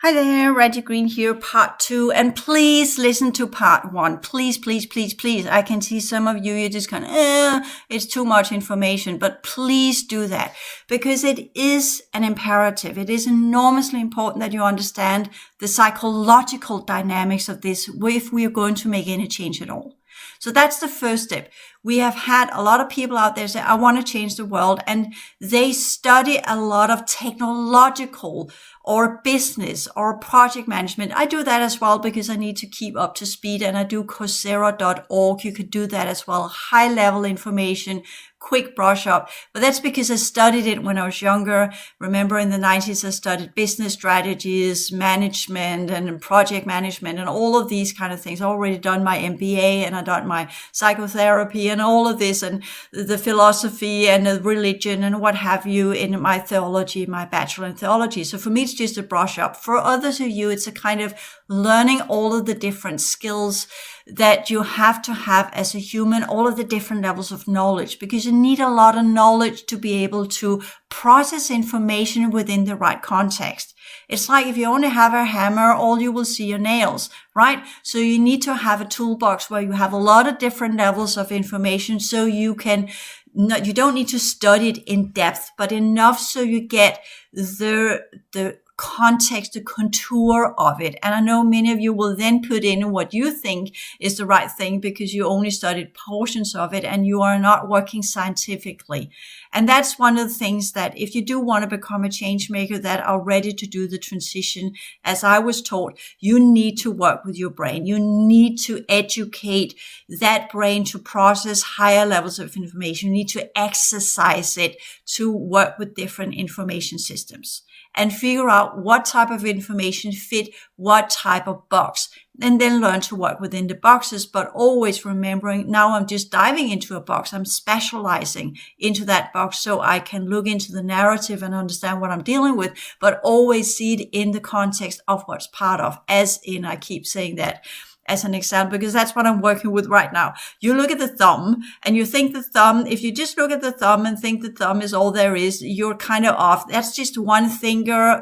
Hi there, Reggie Green here, part 2, and please listen to part 1. Please, please, please, please. I can see some of you're just kind of, it's too much information, but please do that because it is an imperative. It is enormously important that you understand the psychological dynamics of this if we are going to make any change at all. So that's the first step. We have had a lot of people out there say, I want to change the world. And they study a lot of technological or business or project management. I do that as well because I need to keep up to speed, and I do Coursera.org. You could do that as well. High level information, quick brush up. But that's because I studied it when I was younger. Remember in the 90s, I studied business strategies, management and project management and all of these kind of things. I already done my MBA and I done my psychotherapy and all of this and the philosophy and the religion and what have you in my theology, my bachelor in theology. So for me, it's just a brush up. For others of you, it's a kind of learning all of the different skills that you have to have as a human, all of the different levels of knowledge, because you need a lot of knowledge to be able to process information within the right context. It's like if you only have a hammer, all you will see are nails, right? So you need to have a toolbox where you have a lot of different levels of information so you don't need to study it in depth, but enough so you get the context, the contour of it. And I know many of you will then put in what you think is the right thing because you only studied portions of it and you are not working scientifically. And that's one of the things that if you do want to become a change maker that are ready to do the transition, as I was taught, you need to work with your brain. You need to educate that brain to process higher levels of information. You need to exercise it to work with different information systems and figure out what type of information fit what type of box, and then learn to work within the boxes, but always remembering now I'm just diving into a box. I'm specializing into that box so I can look into the narrative and understand what I'm dealing with, but always see it in the context of what's part of, as in, I keep saying that as an example, because that's what I'm working with right now. You look at the thumb and you think the thumb, if you just look at the thumb and think the thumb is all there is, you're kind of off. That's just one finger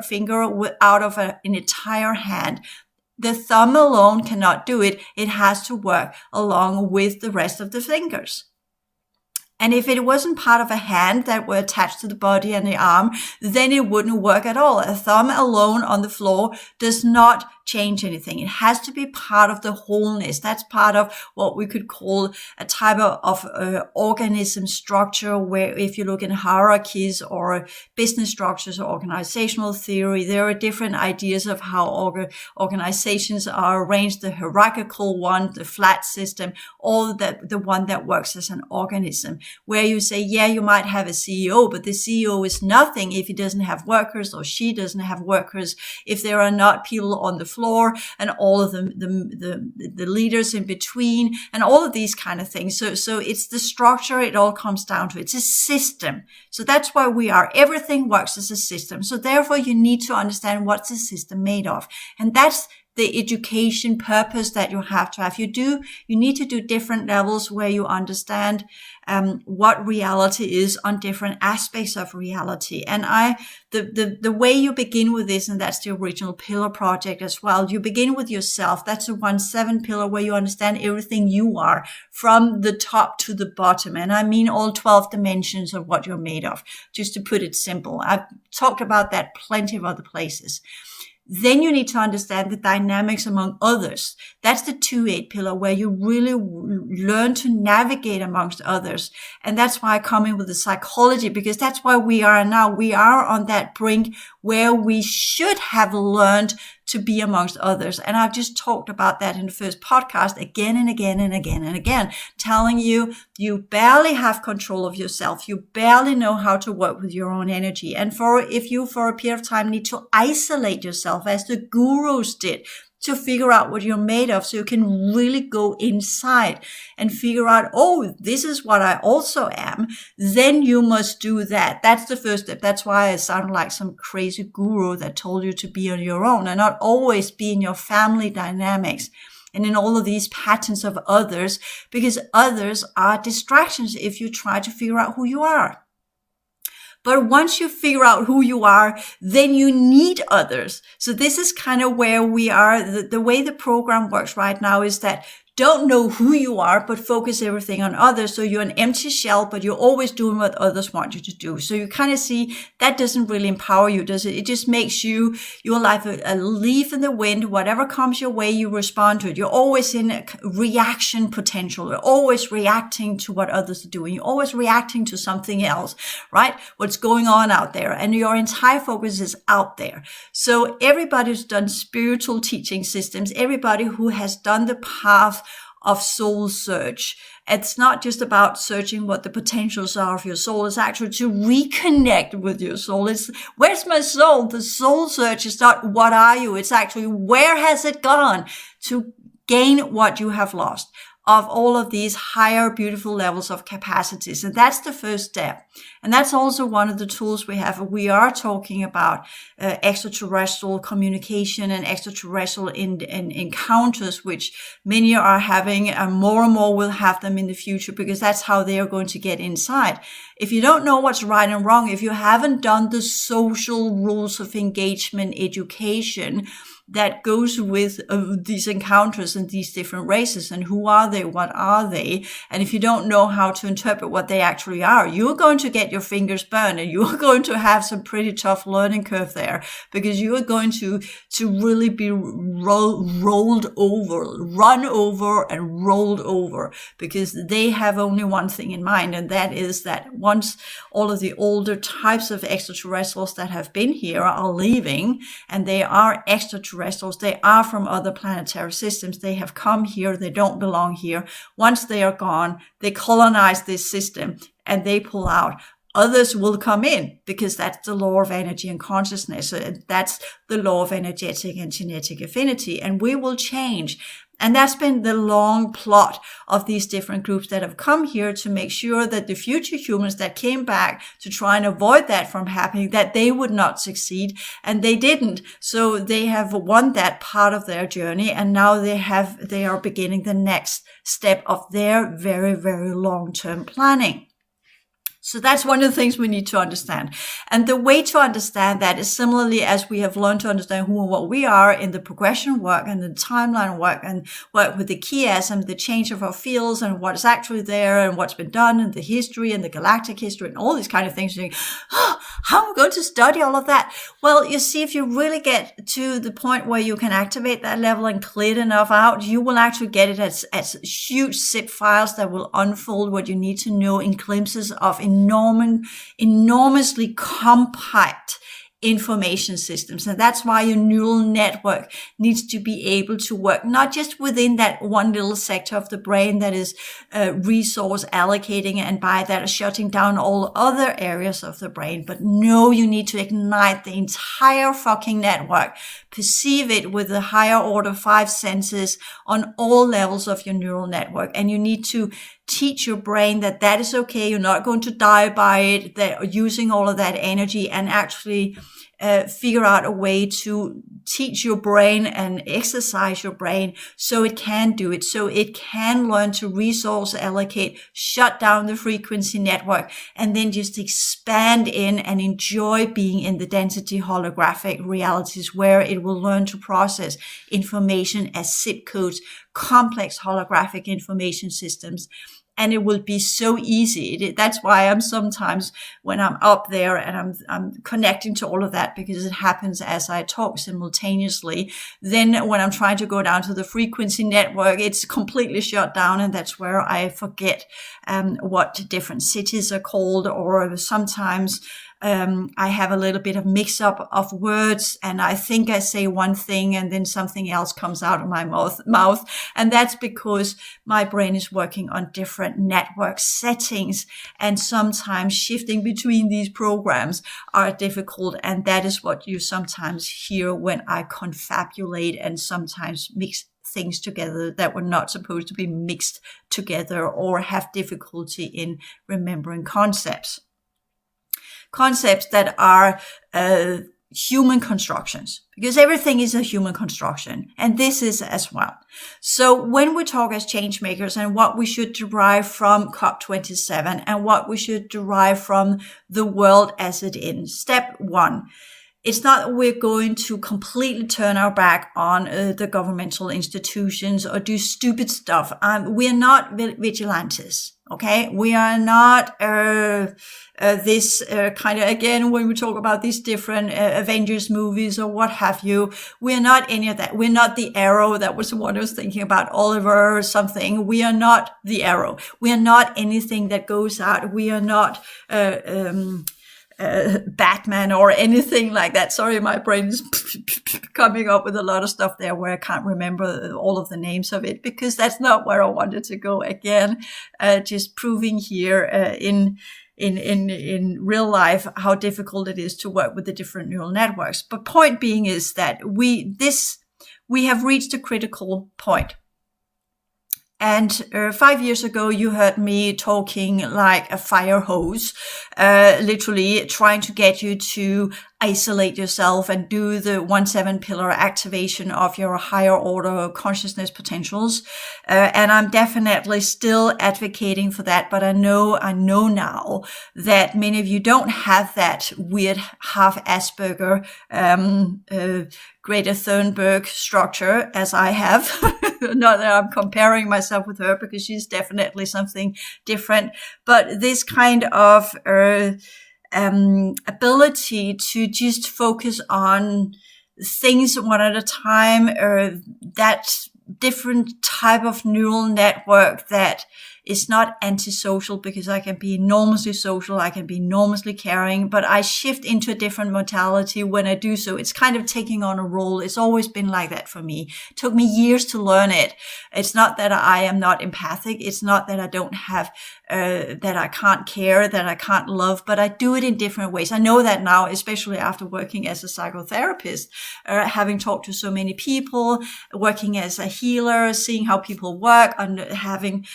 out of an entire hand. The thumb alone cannot do it. It has to work along with the rest of the fingers. And if it wasn't part of a hand that were attached to the body and the arm, then it wouldn't work at all. A thumb alone on the floor does not change anything. It has to be part of the wholeness. That's part of what we could call a type of organism structure, where if you look in hierarchies or business structures or organizational theory, there are different ideas of how organizations are arranged, the hierarchical one, the flat system, or the one that works as an organism, where you say, yeah, you might have a CEO, but the CEO is nothing if he doesn't have workers or she doesn't have workers, if there are not people on the floor and all of the leaders in between and all of these kind of things. So it's the structure. It all comes down to it. It's a system. So that's why everything works as a system. So therefore you need to understand what's the system made of. And that's the education purpose that you have to have. You need to do different levels where you understand what reality is on different aspects of reality. And the way you begin with this, and that's the original pillar project as well, you begin with yourself. That's the 1-7 pillar where you understand everything you are from the top to the bottom. And I mean all 12 dimensions of what you're made of, just to put it simple. I've talked about that plenty of other places. Then you need to understand the dynamics among others. That's the 2-8 pillar where you really learn to navigate amongst others. And that's why I come in with the psychology, because that's why we are now. We are on that brink where we should have learned to be amongst others. And I've just talked about that in the first podcast again and again and again and again, telling you, you barely have control of yourself. You barely know how to work with your own energy. And if you for a period of time need to isolate yourself as the gurus did, to figure out what you're made of so you can really go inside and figure out, oh, this is what I also am, then you must do that. That's the first step. That's why I sound like some crazy guru that told you to be on your own and not always be in your family dynamics and in all of these patterns of others, because others are distractions if you try to figure out who you are. But once you figure out who you are, then you need others. So this is kind of where we are. The way the program works right now is that don't know who you are, but focus everything on others. So you're an empty shell, but you're always doing what others want you to do. So you kind of see that doesn't really empower you, does it? It just makes your life a leaf in the wind. Whatever comes your way, you respond to it. You're always in a reaction potential. You're always reacting to what others are doing. You're always reacting to something else, right? What's going on out there. And your entire focus is out there. So everybody who's done spiritual teaching systems, everybody who has done the path of soul search. It's not just about searching what the potentials are of your soul. It's actually to reconnect with your soul. It's where's my soul? The soul search is not what are you? It's actually where has it gone to gain what you have lost of all of these higher, beautiful levels of capacities. And that's the first step. And that's also one of the tools we have. We are talking about extraterrestrial communication and extraterrestrial encounters, which many are having, and more will have them in the future, because that's how they are going to get inside. If you don't know what's right and wrong, if you haven't done the social rules of engagement education that goes with these encounters and these different races, and who are they, what are they, and if you don't know how to interpret what they actually are, you're going to get your fingers burned, and you're going to have some pretty tough learning curve there, because you are going to really be rolled over, run over and rolled over, because they have only one thing in mind, and that is that once all of the older types of extraterrestrials that have been here are leaving, and they are extraterrestrials, they are from other planetary systems, they have come here, they don't belong here. Once they are gone, they colonize this system and they pull out. Others will come in, because that's the law of energy and consciousness. That's the law of energetic and genetic affinity, and we will change. And that's been the long plot of these different groups that have come here to make sure that the future humans that came back to try and avoid that from happening, that they would not succeed. And they didn't. So they have won that part of their journey. And now they are beginning the next step of their very, very long-term planning. So that's one of the things we need to understand. And the way to understand that is similarly as we have learned to understand who and what we are in the progression work and the timeline work and work with the chiasm, the change of our fields and what is actually there and what's been done and the history and the galactic history and all these kind of things. How am I going to study all of that? Well, you see, if you really get to the point where you can activate that level and clear it enough out, you will actually get it as huge zip files that will unfold what you need to know in glimpses of enormously compact information systems. And that's why your neural network needs to be able to work not just within that one little sector of the brain that is resource allocating and by that shutting down all other areas of the brain, but no, you need to ignite the entire fucking network, perceive it with the higher order 5 senses on all levels of your neural network. And you need to teach your brain that that is okay. You're not going to die by it. They're using all of that energy, and actually figure out a way to teach your brain and exercise your brain so it can do it, so it can learn to resource allocate, shut down the frequency network, and then just expand in and enjoy being in the density holographic realities where it will learn to process information as zip codes, complex holographic information systems. And it will be so easy. That's why I'm sometimes, when I'm up there and I'm connecting to all of that, because it happens as I talk simultaneously. Then when I'm trying to go down to the frequency network, it's completely shut down. And that's where I forget what different cities are called, or sometimes I have a little bit of mix up of words, and I think I say one thing and then something else comes out of my mouth. And that's because my brain is working on different network settings, and sometimes shifting between these programs are difficult. And that is what you sometimes hear when I confabulate and sometimes mix things together that were not supposed to be mixed together, or have difficulty in remembering concepts that are human constructions, because everything is a human construction, and this is as well. So when we talk as change makers and what we should derive from COP27 and what we should derive from the world as it is, step one, it's not that we're going to completely turn our back on the governmental institutions or do stupid stuff. We're not vigilantes. Okay, we are not this kind of, again, when we talk about these different Avengers movies or what have you, we're not any of that. We're not the Arrow. That was what I was thinking about, Oliver or something. We are not the Arrow. We are not anything that goes out. We are not Batman or anything like that. Sorry, my brain is coming up with a lot of stuff there where I can't remember all of the names of it, because that's not where I wanted to go again. Just proving here in real life how difficult it is to work with the different neural networks. But point being is that we have reached a critical point. And 5 years ago, you heard me talking like a fire hose, literally trying to get you to isolate yourself and do the 1-7 pillar activation of your higher order consciousness potentials. And I'm definitely still advocating for that. But I know now that many of you don't have that weird half Asperger, Greta Thunberg structure as I have. Not that I'm comparing myself with her, because she's definitely something different. But this kind of ability to just focus on things one at a time, that different type of neural network that is not antisocial, because I can be enormously social, I can be enormously caring, but I shift into a different modality when I do so. It's kind of taking on a role. It's always been like that for me. It took me years to learn it. It's not that I am not empathic. It's not that I don't have, that I can't care, that I can't love, but I do it in different ways. I know that now, especially after working as a psychotherapist, having talked to so many people, working as a healer, seeing how people work, and having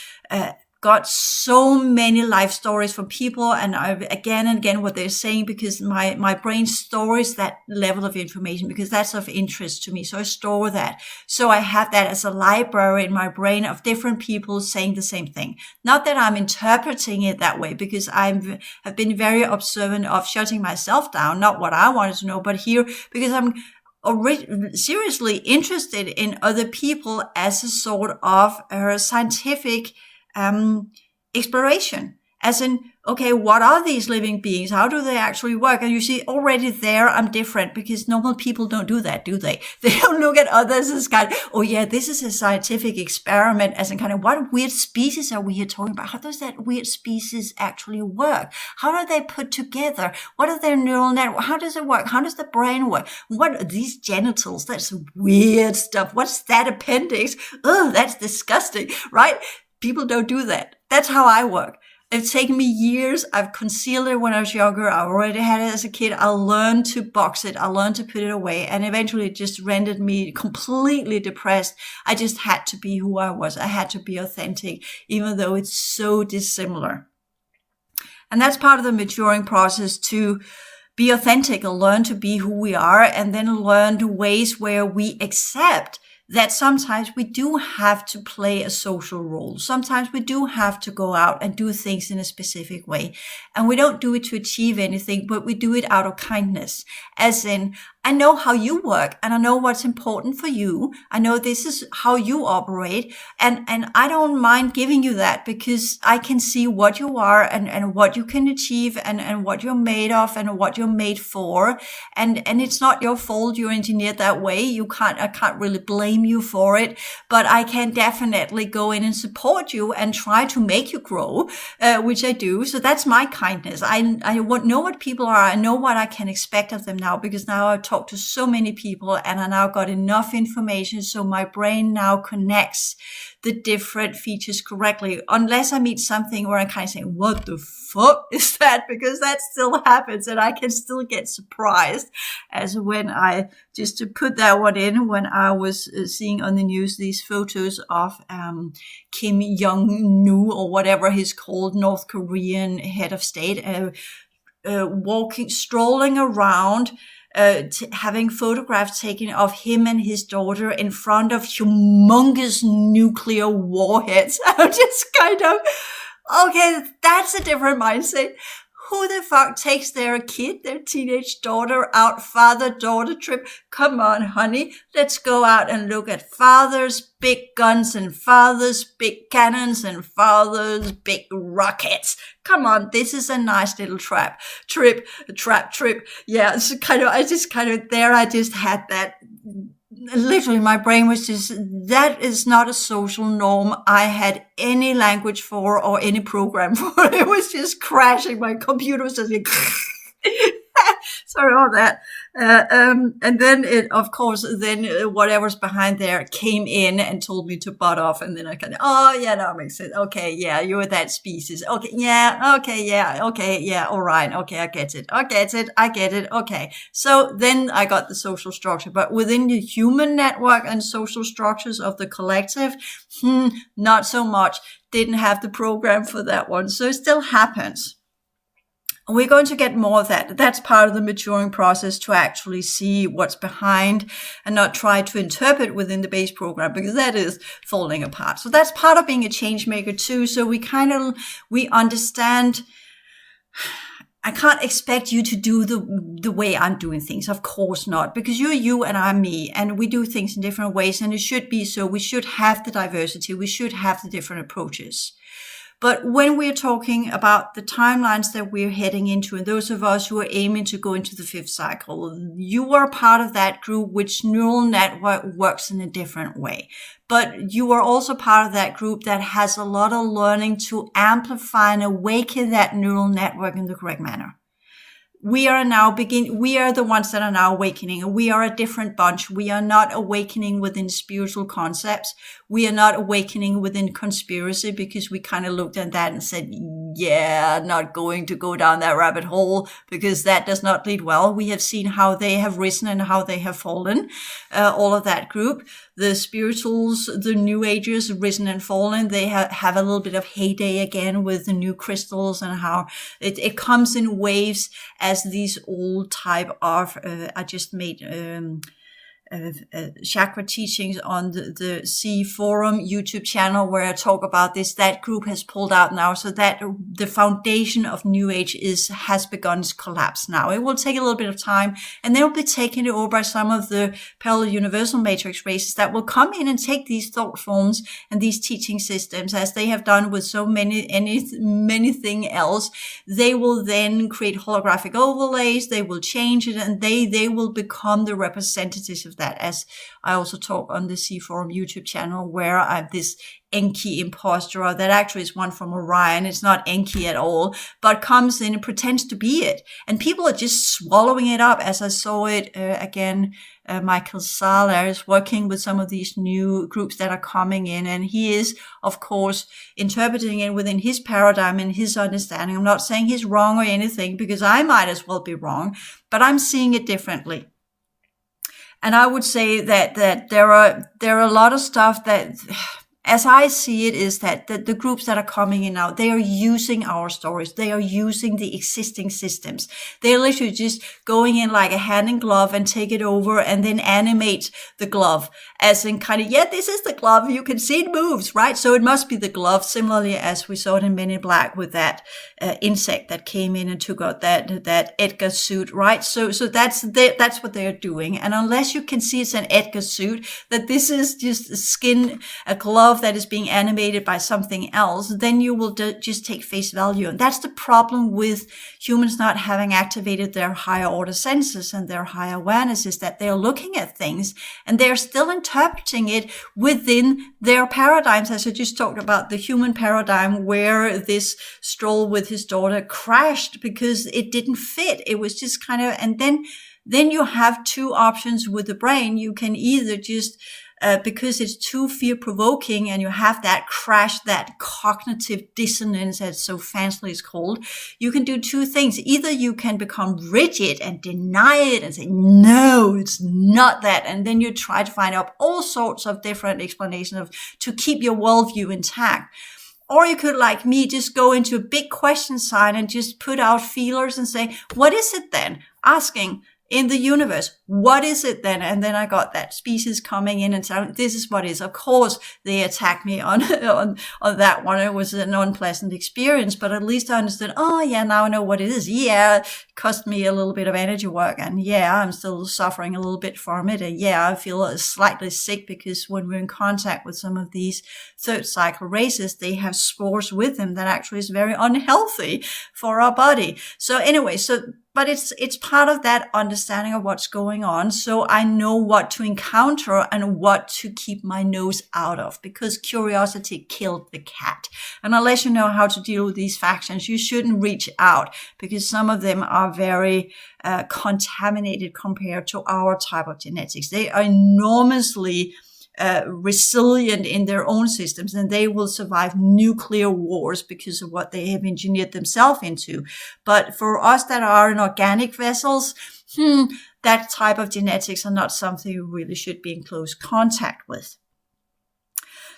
got so many life stories from people, and again and again what they're saying, because my brain stores that level of information because that's of interest to me. So I store that. So I have that as a library in my brain of different people saying the same thing. Not that I'm interpreting it that way, because I have been very observant of shutting myself down, not what I wanted to know, but here, because I'm seriously interested in other people as a sort of scientific exploration, as in, okay, what are these living beings? How do they actually work? And you see, already there, I'm different, because normal people don't do that, do they? They don't look at others as kind of, oh yeah, this is a scientific experiment, as in kind of, what weird species are we here talking about? How does that weird species actually work? How are they put together? What are their neural networks? How does it work? How does the brain work? What are these genitals? That's weird stuff. What's that appendix? Oh, that's disgusting, right? People don't do that. That's how I work. It's taken me years. I've concealed it when I was younger. I already had it as a kid. I learned to box it. I learned to put it away. And eventually it just rendered me completely depressed. I just had to be who I was. I had to be authentic, even though it's so dissimilar. And that's part of the maturing process, to be authentic and learn to be who we are, and then learn the ways where we accept that sometimes we do have to play a social role. Sometimes we do have to go out and do things in a specific way. And we don't do it to achieve anything, but we do it out of kindness. As in, I know how you work, and I know what's important for you. I know this is how you operate. And I don't mind giving you that, because I can see what you are and what you can achieve and what you're made of and what you're made for. And it's not your fault you're engineered that way. I can't really blame you for it, but I can definitely go in and support you and try to make you grow, which I do. So that's my kindness. I know what people are. I know what I can expect of them now, because now I've talked to so many people and I now got enough information. So my brain now connects the different features correctly, unless I meet something where I'm kind of saying, what the fuck is that? Because that still happens, and I can still get surprised, as when just to put that one in, when I was seeing on the news these photos of Kim Jong-un, or whatever he's called, North Korean head of state, strolling around having photographs taken of him and his daughter in front of humongous nuclear warheads. I'm just kind of, okay, that's a different mindset. Who the fuck takes their kid, their teenage daughter out father-daughter trip? Come on, honey. Let's go out and look at father's big guns and father's big cannons and father's big rockets. Come on. This is a nice little trip. Yeah. It's I just had that. Literally, my brain was just, that is not a social norm I had any language for or any program for. It was just crashing. My computer was just like, sorry about that. And then whatever's behind there came in and told me to butt off. And then I that makes sense. Okay. Yeah. You're that species. Okay. Yeah. Okay. Yeah. Okay. Yeah. All right. Okay. I get it. Okay. So then I got the social structure, but within the human network and social structures of the collective, not so much. Didn't have the program for that one. So it still happens. We're going to get more of that. That's part of the maturing process, to actually see what's behind and not try to interpret within the base program, because that is falling apart. So that's part of being a change maker too. So we understand, I can't expect you to do the way I'm doing things. Of course not, because you're you and I'm me, and we do things in different ways, and it should be so. We should have the diversity. We should have the different approaches. But when we're talking about the timelines that we're heading into, and those of us who are aiming to go into the 5th cycle, you are part of that group which neural network works in a different way. But you are also part of that group that has a lot of learning to amplify and awaken that neural network in the correct manner. We are the ones that are now awakening. We are a different bunch. We are not awakening within spiritual concepts. We are not awakening within conspiracy, because we kind of looked at that and said, yeah, not going to go down that rabbit hole, because that does not lead well. We have seen how they have risen and how they have fallen, all of that group. The spirituals, the new agers, risen and fallen, they have a little bit of heyday again with the new crystals, and how it comes in waves as these old type of, I just made chakra teachings on the C Forum YouTube channel where I talk about this. That group has pulled out now, so that the foundation of New Age has begun to collapse now. It will take a little bit of time, and they'll be taken over by some of the parallel universal matrix races that will come in and take these thought forms and these teaching systems, as they have done with so many thing else. They will then create holographic overlays. They will change it, and they will become the representatives of that, as I also talk on the C Forum YouTube channel, where I have this Enki imposter that actually is one from Orion. It's not Enki at all, but comes in and pretends to be it. And people are just swallowing it up, as I saw it again. Michael Sala is working with some of these new groups that are coming in, and he is, of course, interpreting it within his paradigm and his understanding. I'm not saying he's wrong or anything, because I might as well be wrong, but I'm seeing it differently. And I would say that there are a lot of stuff that, as I see it, is that the groups that are coming in now, they are using our stories. They are using the existing systems. They're literally just going in like a hand in glove and take it over and then animate the glove, as in kind of, yeah, this is the glove. You can see it moves, right? So it must be the glove, similarly as we saw it in Men in Black with that insect that came in and took out that Edgar suit, right? So that's what they're doing. And unless you can see it's an Edgar suit, that this is just a glove that is being animated by something else, then you will just take face value. And that's the problem with humans not having activated their higher order senses and their higher awareness, is that they're looking at things and they're still interpreting it within their paradigms. As I just talked about the human paradigm, where this stroll with his daughter crashed because it didn't fit. It was just kind of, and then you have two options with the brain. You can either just because it's too fear-provoking and you have that crash, that cognitive dissonance, as so fancily is called, you can do two things. Either you can become rigid and deny it and say, no, it's not that. And then you try to find out all sorts of different explanations to keep your worldview intact. Or you could, like me, just go into a big question sign and just put out feelers and say, what is it then? Asking, in the universe. What is it then? And then I got that species coming in and saying, this is what it is. Of course, they attacked me on that one. It was an unpleasant experience, but at least I understood, oh yeah, now I know what it is. Yeah, it cost me a little bit of energy work. And yeah, I'm still suffering a little bit from it. And yeah, I feel slightly sick because when we're in contact with some of these third cycle races, they have spores with them that actually is very unhealthy for our body. So anyway, but it's part of that understanding of what's going on. So I know what to encounter and what to keep my nose out of, because curiosity killed the cat. And unless you know how to deal with these factions, you shouldn't reach out, because some of them are very contaminated compared to our type of genetics. They are enormously resilient in their own systems, and they will survive nuclear wars because of what they have engineered themselves into. But for us that are in organic vessels, that type of genetics are not something you really should be in close contact with.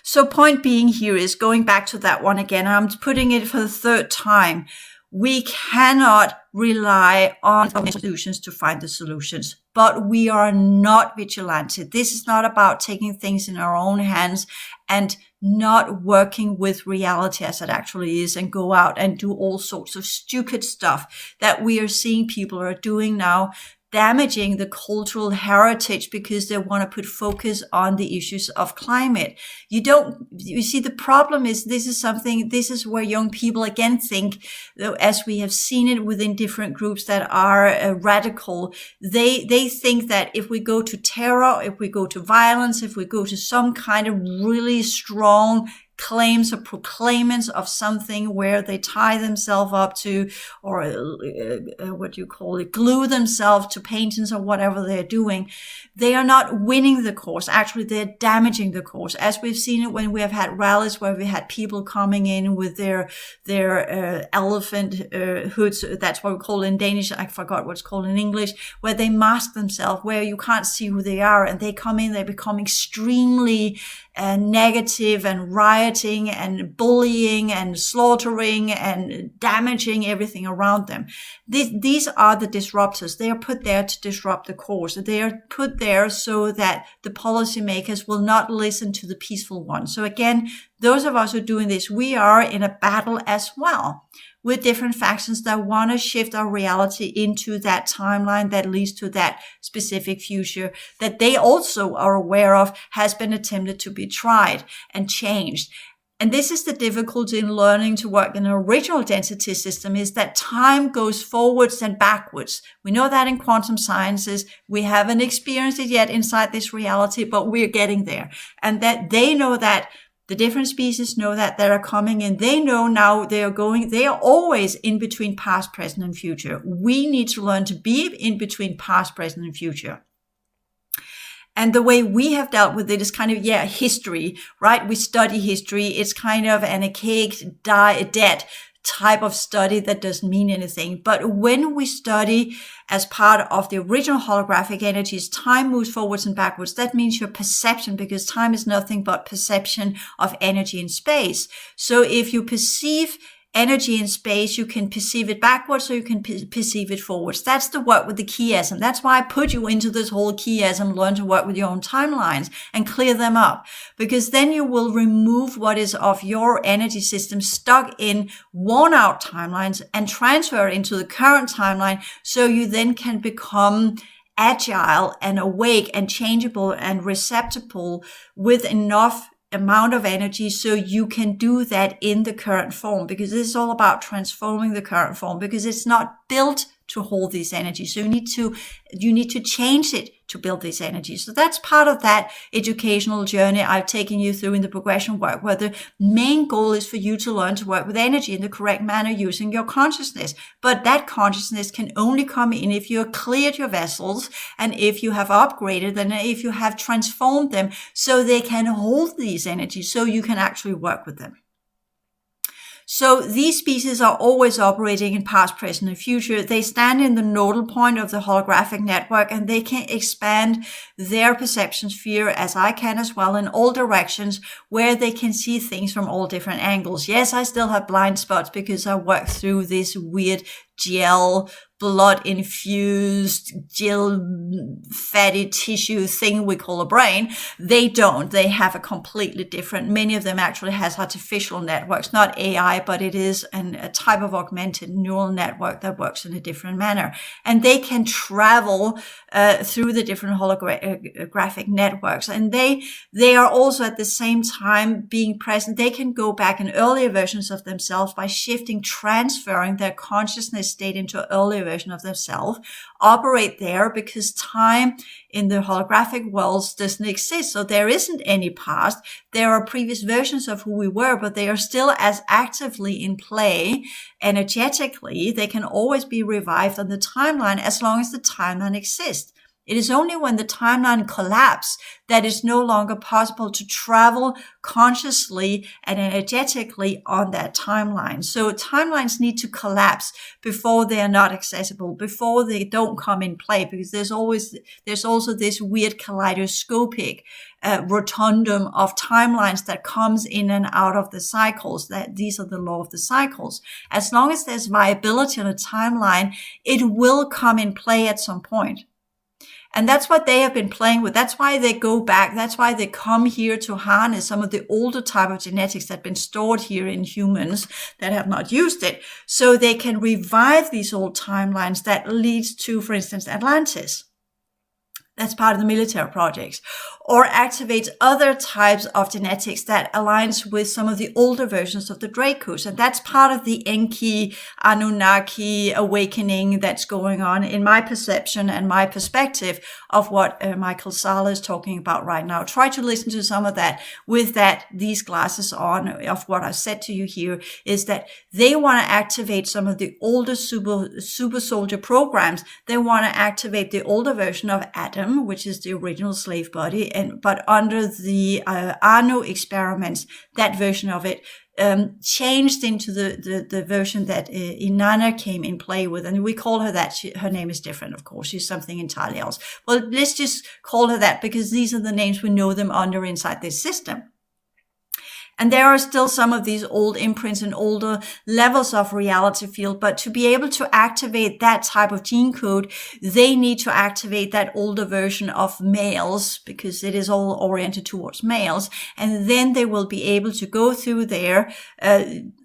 So point being here is, going back to that one again, I'm putting it for the third time. We cannot rely on solutions to find the solutions, but we are not vigilante. This is not about taking things in our own hands and not working with reality as it actually is, and go out and do all sorts of stupid stuff that we are seeing people are doing now, damaging the cultural heritage because they want to put focus on the issues of climate. You see, the problem is this is where young people again think, as we have seen it within different groups that are radical, they think that if we go to terror, if we go to violence, if we go to some kind of really strong claims or proclaimants of something where they tie themselves up to, or glue themselves to paintings or whatever they're doing, they are not winning the cause. Actually, they're damaging the cause, as we've seen it when we have had rallies where we had people coming in with their elephant hoods. That's what we call it in Danish. I forgot what's called in English, where they mask themselves, where you can't see who they are, and they come in, they become extremely negative and rioting and bullying and slaughtering and damaging everything around them. These are the disruptors. They are put there to disrupt the course. They are put there so that the policymakers will not listen to the peaceful ones. So again, those of us who are doing this, we are in a battle as well with different factions that want to shift our reality into that timeline that leads to that specific future that they also are aware of has been attempted to be tried and changed. And this is the difficulty in learning to work in an original density system, is that time goes forwards and backwards. We know that in quantum sciences. We haven't experienced it yet inside this reality, but we're getting there. And that they know that the different species know that are coming in. They know now they are always in between past, present, and future. We need to learn to be in between past, present, and future. And the way we have dealt with it is kind of, history, right? We study history. It's kind of an archaic, dead type of study that doesn't mean anything. But when we study as part of the original holographic energies, time moves forwards and backwards. That means your perception, because time is nothing but perception of energy in space. So if you perceive energy in space, you can perceive it backwards or you can perceive it forwards. That's the work with the chiasm. That's why I put you into this whole chiasm, learn to work with your own timelines and clear them up, because then you will remove what is of your energy system stuck in worn out timelines and transfer it into the current timeline, so you then can become agile and awake and changeable and receptible with enough amount of energy so you can do that in the current form, because this is all about transforming the current form, because it's not built to hold this energy. So you need to change it to build this energy. So that's part of that educational journey I've taken you through in the progression work, where the main goal is for you to learn to work with energy in the correct manner using your consciousness. But that consciousness can only come in if you have cleared your vessels and if you have upgraded them and if you have transformed them so they can hold these energies so you can actually work with them. So these species are always operating in past, present, and future. They stand in the nodal point of the holographic network, and they can expand their perception sphere, as I can as well, in all directions, where they can see things from all different angles. Yes, I still have blind spots because I work through this weird gel blood infused gel fatty tissue thing we call a brain. They don't. They have a completely different, many of them actually has artificial networks, not AI, but it is a type of augmented neural network that works in a different manner. And they can travel through the different holographic networks. And they are also at the same time being present. They can go back in earlier versions of themselves by shifting, transferring their consciousness state into an earlier version of themselves, operate there because time in the holographic worlds doesn't exist. So there isn't any past. There are previous versions of who we were, but they are still as actively in play energetically. They can always be revived on the timeline as long as the timeline exists. It is only when the timeline collapses that it's no longer possible to travel consciously and energetically on that timeline. So timelines need to collapse before they are not accessible, before they don't come in play, because there's also this weird kaleidoscopic rotundum of timelines that comes in and out of the cycles. That these are the law of the cycles. As long as there's viability on a timeline, it will come in play at some point. And that's what they have been playing with. That's why they go back. That's why they come here to harness some of the older type of genetics that have been stored here in humans that have not used it. So they can revive these old timelines that leads to, for instance, Atlantis. That's part of the military projects. Or activates other types of genetics that aligns with some of the older versions of the Dracos. And that's part of the Enki, Anunnaki awakening that's going on in my perception and my perspective of what Michael Sala is talking about right now. Try to listen to some of that with these glasses on. Of what I've said to you here is that they want to activate some of the older super soldier programs. They want to activate the older version of Adam, which is the original slave body, but under the Anu experiments, that version of it changed into the version that Inanna came in play with, and we call her that. Her name is different, of course. She's something entirely else. Well, let's just call her that because these are the names we know them under inside this system. And there are still some of these old imprints and older levels of reality field. But to be able to activate that type of gene code, they need to activate that older version of males because it is all oriented towards males. And then they will be able to go through there,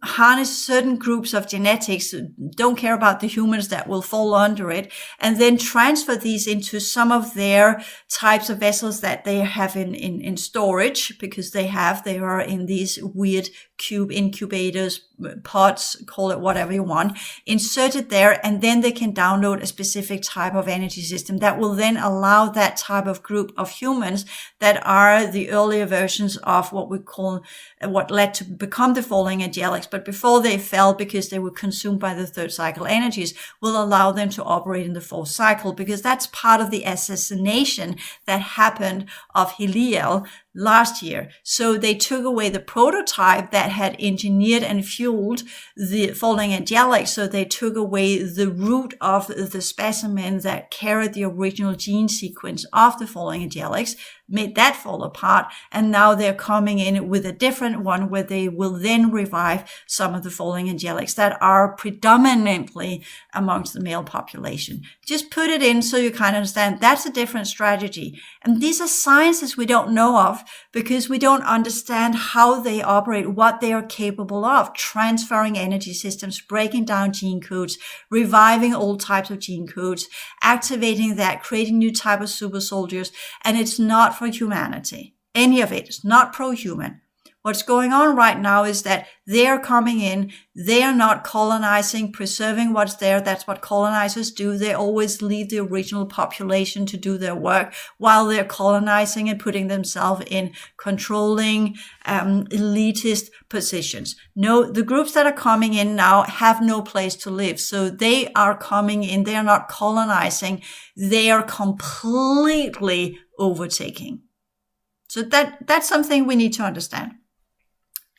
harness certain groups of genetics, don't care about the humans that will fall under it, and then transfer these into some of their types of vessels that they have in storage because they are in these weird cube incubators, pods, call it whatever you want, insert it there, and then they can download a specific type of energy system that will then allow that type of group of humans that are the earlier versions of what we call, what led to become the falling angelics, but before they fell because they were consumed by the third cycle energies, will allow them to operate in the fourth cycle, because that's part of the assassination that happened of Heliel last year. So they took away the prototype that had engineered and fueled the falling angelics. So they took away the root of the specimen that carried the original gene sequence of the falling angelics, made that fall apart, and now they're coming in with a different one where they will then revive some of the falling angelics that are predominantly amongst the male population. Just put it in so you kind of understand that's a different strategy. And these are sciences we don't know of because we don't understand how they operate, what they are capable of, transferring energy systems, breaking down gene codes, reviving old types of gene codes, activating that, creating new type of super soldiers. And it's not for humanity. Any of it is not pro-human. What's going on right now is that they're coming in, they are not colonizing, preserving what's there. That's what colonizers do. They always leave the original population to do their work while they're colonizing and putting themselves in controlling, elitist positions. No, the groups that are coming in now have no place to live. So they are coming in, they are not colonizing, they are completely overtaking. So that's something we need to understand.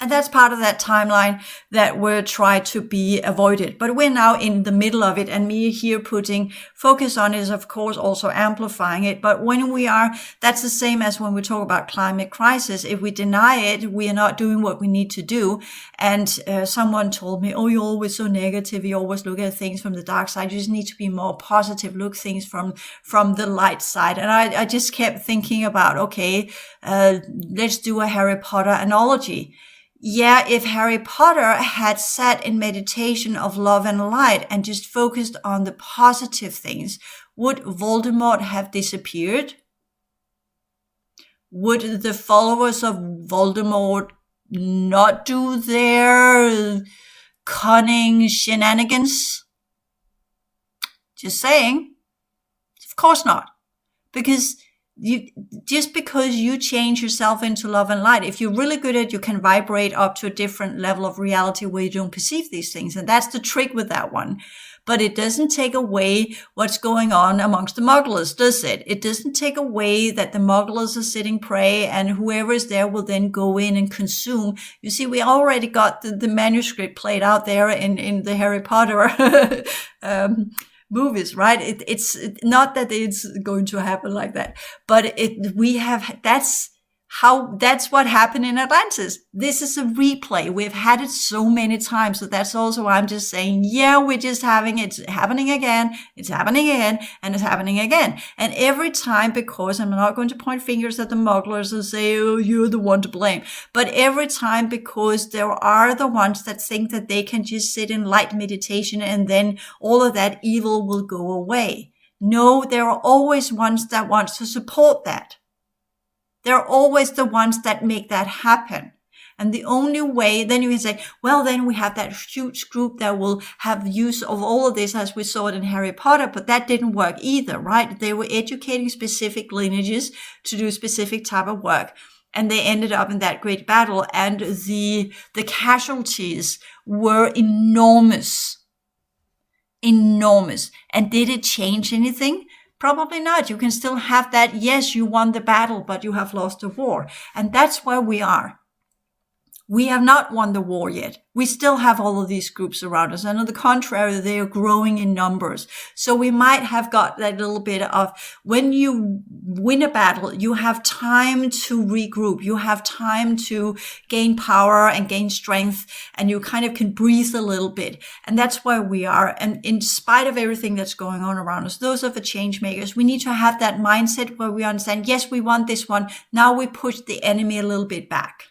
And that's part of that timeline that we're trying to be avoided. But we're now in the middle of it, and me here putting focus on is, of course, also amplifying it. But when we are, that's the same as when we talk about climate crisis. If we deny it, we are not doing what we need to do. And someone told me, oh, you're always so negative. You always look at things from the dark side. You just need to be more positive, look things from the light side. And I just kept thinking about, okay, let's do a Harry Potter analogy. Yeah, if Harry Potter had sat in meditation of love and light and just focused on the positive things, would Voldemort have disappeared? Would the followers of Voldemort not do their cunning shenanigans? Just saying. Of course not. Because just because you change yourself into love and light, if you're really good at it, you can vibrate up to a different level of reality where you don't perceive these things. And that's the trick with that one. But it doesn't take away what's going on amongst the mugglers, does it? It doesn't take away that the mugglers are sitting prey and whoever is there will then go in and consume. You see, we already got the manuscript played out there in the Harry Potter movies, right? It's not that it's going to happen like that, but that's what happened in Atlantis. This is a replay. We've had it so many times. So that's also why I'm just saying, yeah, we're just having it happening again. It's happening again and it's happening again. And every time, because I'm not going to point fingers at the mugglers and say, oh, you're the one to blame. But every time, because there are the ones that think that they can just sit in light meditation and then all of that evil will go away. No, there are always ones that want to support that. They're always the ones that make that happen. And the only way, then you can say, well, then we have that huge group that will have use of all of this as we saw it in Harry Potter, but that didn't work either, right? They were educating specific lineages to do specific type of work. And they ended up in that great battle, and the casualties were enormous. Enormous. And did it change anything? Probably not. You can still have that. Yes, you won the battle, but you have lost the war. And that's where we are. We have not won the war yet. We still have all of these groups around us. And on the contrary, they are growing in numbers. So we might have got that little bit of, when you win a battle, you have time to regroup. You have time to gain power and gain strength, and you kind of can breathe a little bit. And that's where we are. And in spite of everything that's going on around us, those are the change makers. We need to have that mindset where we understand, yes, we won this one. Now we push the enemy a little bit back.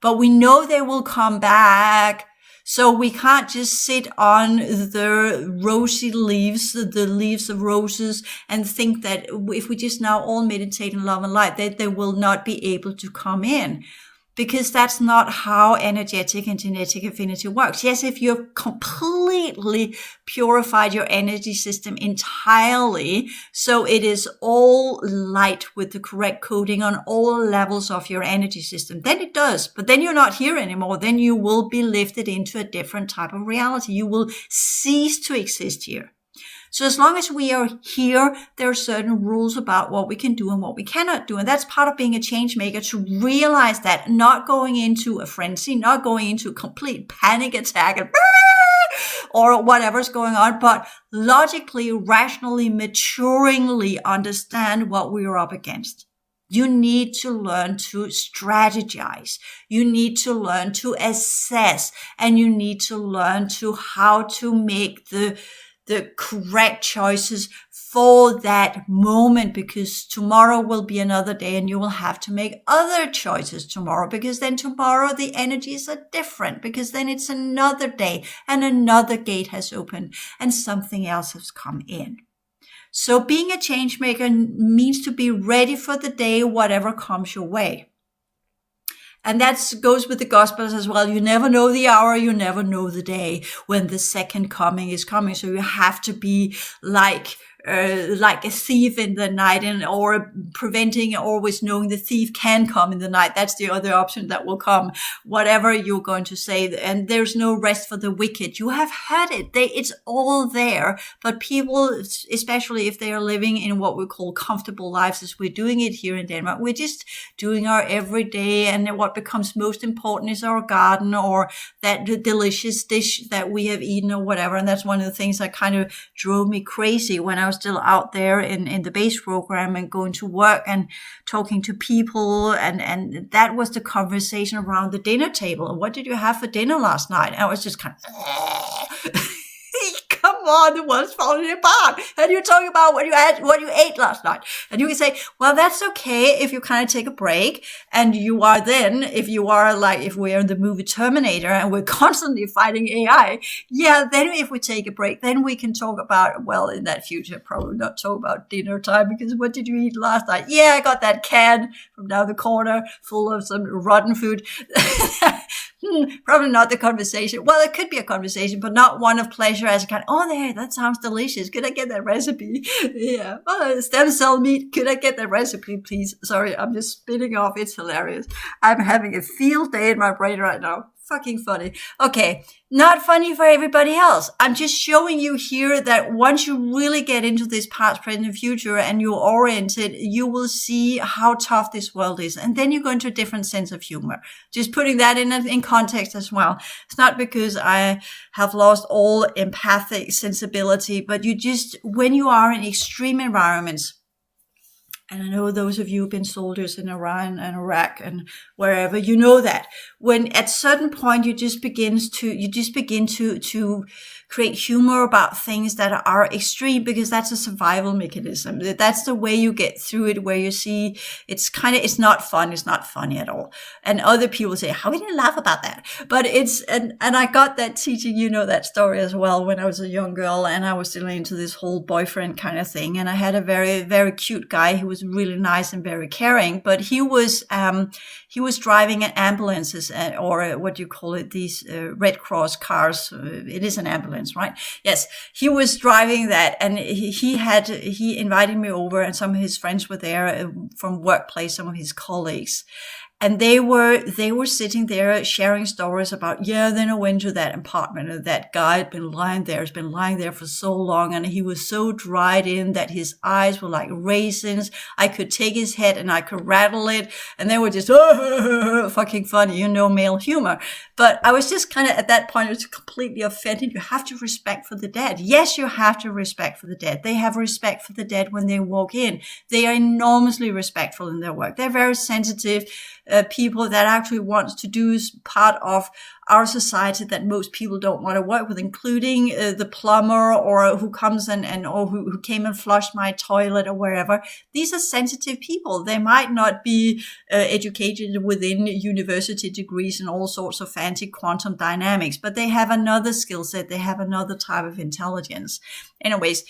But we know they will come back. So we can't just sit on the rosy leaves, the leaves of roses, and think that if we just now all meditate in love and light, that they will not be able to come in. Because that's not how energetic and genetic affinity works. Yes, if you've completely purified your energy system entirely, so it is all light with the correct coding on all levels of your energy system, then it does. But then you're not here anymore. Then you will be lifted into a different type of reality. You will cease to exist here. So as long as we are here, there are certain rules about what we can do and what we cannot do. And that's part of being a change maker, to realize that, not going into a frenzy, not going into a complete panic attack and or whatever's going on, but logically, rationally, maturingly understand what we are up against. You need to learn to strategize. You need to learn to assess, and you need to learn to how to make the correct choices for that moment, because tomorrow will be another day and you will have to make other choices tomorrow, because then tomorrow the energies are different, because then it's another day and another gate has opened and something else has come in. So being a change maker means to be ready for the day, whatever comes your way. And that goes with the Gospels as well. You never know the hour, you never know the day when the second coming is coming. So you have to be like like a thief in the night, or preventing, always knowing the thief can come in the night. That's the other option that will come, whatever you're going to say. And there's no rest for the wicked. You have had it. It's all there. But people, especially if they are living in what we call comfortable lives, as we're doing it here in Denmark, we're just doing our everyday, and what becomes most important is our garden, or that delicious dish that we have eaten, or whatever. And that's one of the things that kind of drove me crazy when I was still out there in the base program and going to work and talking to people. And that was the conversation around the dinner table. What did you have for dinner last night? And I was just kind of, come on, the world's falling apart. And you're talking about what you ate last night. And you can say, well, that's okay if you kind of take a break. And you are then, if you are like, if we're in the movie Terminator and we're constantly fighting AI, yeah, then if we take a break, then we can talk about, well, in that future, probably not talk about dinner time, because what did you eat last night? Yeah, I got that can from down the corner full of some rotten food. Probably not the conversation. Well, it could be a conversation, but not one of pleasure as a kind of, oh, there, that sounds delicious. Could I get that recipe? Yeah. Oh, stem cell meat. Could I get that recipe, please? Sorry, I'm just spinning off. It's hilarious. I'm having a field day in my brain right now. Fucking funny. Okay. Not funny for everybody else. I'm just showing you here that once you really get into this past, present, and future, and you're oriented, you will see how tough this world is. And then you go into a different sense of humor. Just putting that in context as well. It's not because I have lost all empathic sensibility, but you just, when you are in extreme environments, and I know those of you who've been soldiers in Iran and Iraq and wherever, you know that when at certain point you just begin to create humor about things that are extreme, because that's a survival mechanism. That's the way you get through it, where you see it's not fun. It's not funny at all. And other people say, how can you laugh about that? But and I got that teaching, that story as well, when I was a young girl and I was still into this whole boyfriend kind of thing. And I had a very, very cute guy who was really nice and very caring, but he was driving an ambulances, or what do you call it? These Red Cross cars. It is an ambulance, right? Yes, he was driving that, and he invited me over, and some of his friends were there from workplace, some of his colleagues. And they were sitting there sharing stories about, then I went to that apartment, and that guy has been lying there for so long, and he was so dried in that his eyes were like raisins. I could take his head and I could rattle it, and they were just fucking funny, male humor. But I was just kind of at that point, I was completely offended. You have to respect for the dead. Yes, you have to respect for the dead. They have respect for the dead when they walk in. They are enormously respectful in their work. They're very sensitive. People that actually wants to do part of our society that most people don't want to work with, including the plumber, or who comes or who came and flushed my toilet or wherever. These are sensitive people. They might not be educated within university degrees and all sorts of fancy quantum dynamics, but they have another skill set. They have another type of intelligence. Anyways,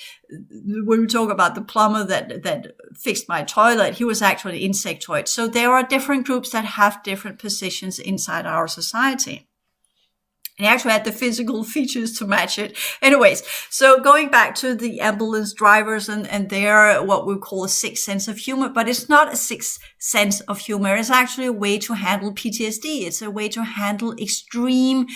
when we talk about the plumber that fixed my toilet, he was actually an insectoid. So there are different groups that have different positions inside our society. And he actually had the physical features to match it. Anyways, so going back to the ambulance drivers and their, what we call a sixth sense of humor, but it's not a sixth sense of humor. It's actually a way to handle PTSD. It's a way to handle extreme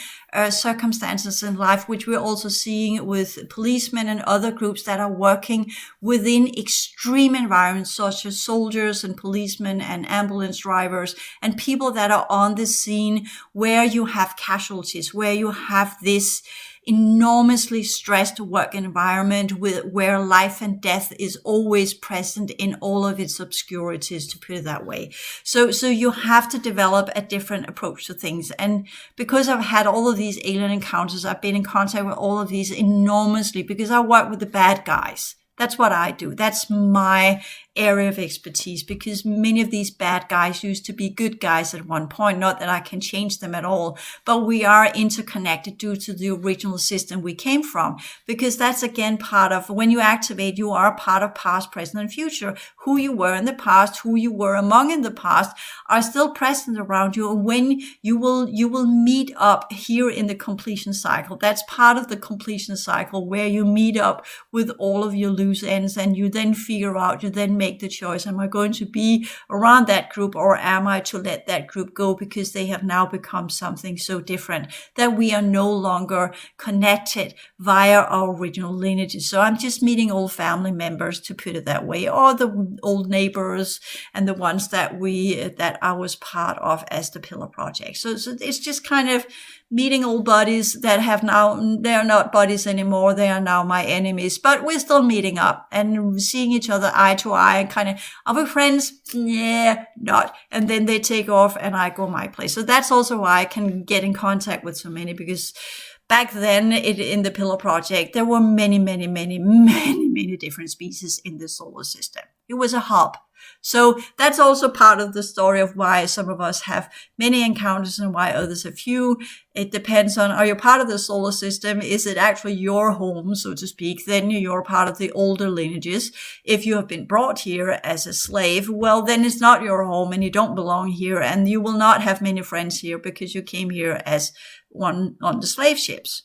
circumstances in life, which we're also seeing with policemen and other groups that are working within extreme environments, such as soldiers and policemen and ambulance drivers and people that are on the scene where you have casualties, where you have this enormously stressed work environment where life and death is always present in all of its obscurities, to put it that way. So you have to develop a different approach to things. And because I've had all of these alien encounters, I've been in contact with all of these enormously, because I work with the bad guys. That's what I do. That's my area of expertise, because many of these bad guys used to be good guys at one point. Not that I can change them at all, but we are interconnected due to the original system we came from, because that's again part of when you activate, you are part of past, present, and future. Who you were in the past, who you were among in the past are still present around you. And when you will meet up here in the completion cycle, that's part of the completion cycle where you meet up with all of your loose ends, and you then figure out, you then make the choice, am I going to be around that group, or am I to let that group go because they have now become something so different that we are no longer connected via our original lineages. So I'm just meeting old family members, to put it that way, or the old neighbors and the ones that I was part of as the Pillar Project. So it's just kind of meeting old buddies that have now, they're not buddies anymore. They are now my enemies, but we're still meeting up and seeing each other eye to eye and kind of, are we friends? Yeah, not. And then they take off and I go my place. So that's also why I can get in contact with so many, because back then in the Pillar Project, there were many different species in the solar system. It was a hub. So that's also part of the story of why some of us have many encounters and why others have few. It depends on, are you part of the solar system? Is it actually your home, so to speak? Then you're part of the older lineages. If you have been brought here as a slave, well, then it's not your home and you don't belong here, and you will not have many friends here because you came here as one on the slave ships.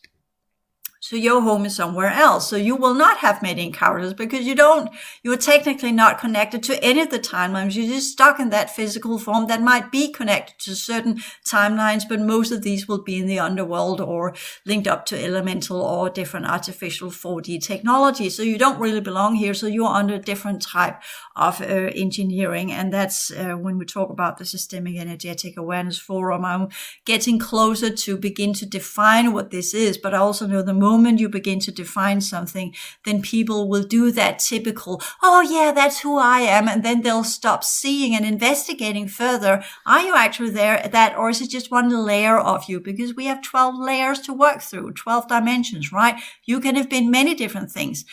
So your home is somewhere else. So you will not have many encounters because you're technically not connected to any of the timelines. You're just stuck in that physical form that might be connected to certain timelines, but most of these will be in the underworld or linked up to elemental or different artificial 4D technology. So you don't really belong here. So you're under a different type of engineering. And that's when we talk about the Systemic Energetic Awareness Forum, I'm getting closer to begin to define what this is. But I also know the moment you begin to define something, then people will do that typical, oh yeah, that's who I am. And then they'll stop seeing and investigating further. Are you actually there, or is it just one layer of you? Because we have 12 layers to work through, 12 dimensions, right? You can have been many different things.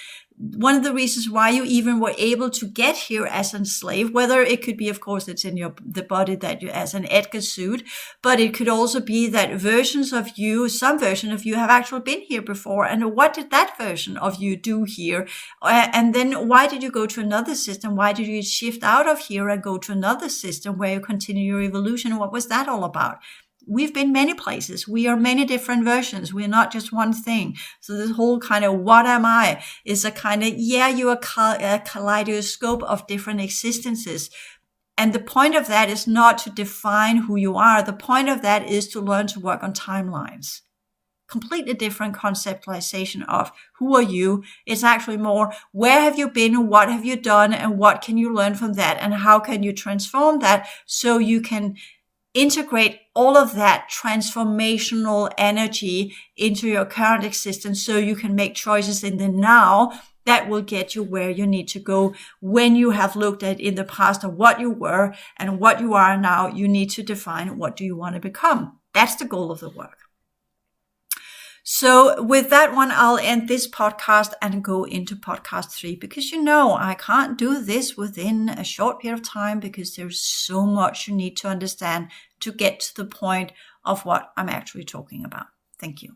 One of the reasons why you even were able to get here as a slave, whether it could be, of course, it's in the body that you, as an Edgar suit, but it could also be that versions of you, some version of you have actually been here before. And what did that version of you do here? And then why did you go to another system? Why did you shift out of here and go to another system where you continue your evolution? What was that all about? We've been many places. We are many different versions. We're not just one thing. So this whole kind of what am I is a kind of, yeah, you're a kaleidoscope of different existences. And the point of that is not to define who you are. The point of that is to learn to work on timelines. Completely different conceptualization of who are you. It's actually more, where have you been? What have you done? And what can you learn from that? And how can you transform that so you can integrate all of that transformational energy into your current existence so you can make choices in the now that will get you where you need to go. When you have looked at in the past of what you were and what you are now, you need to define what do you want to become. That's the goal of the work. So with that one, I'll end this podcast and go into podcast 3, because I can't do this within a short period of time because there's so much you need to understand to get to the point of what I'm actually talking about. Thank you.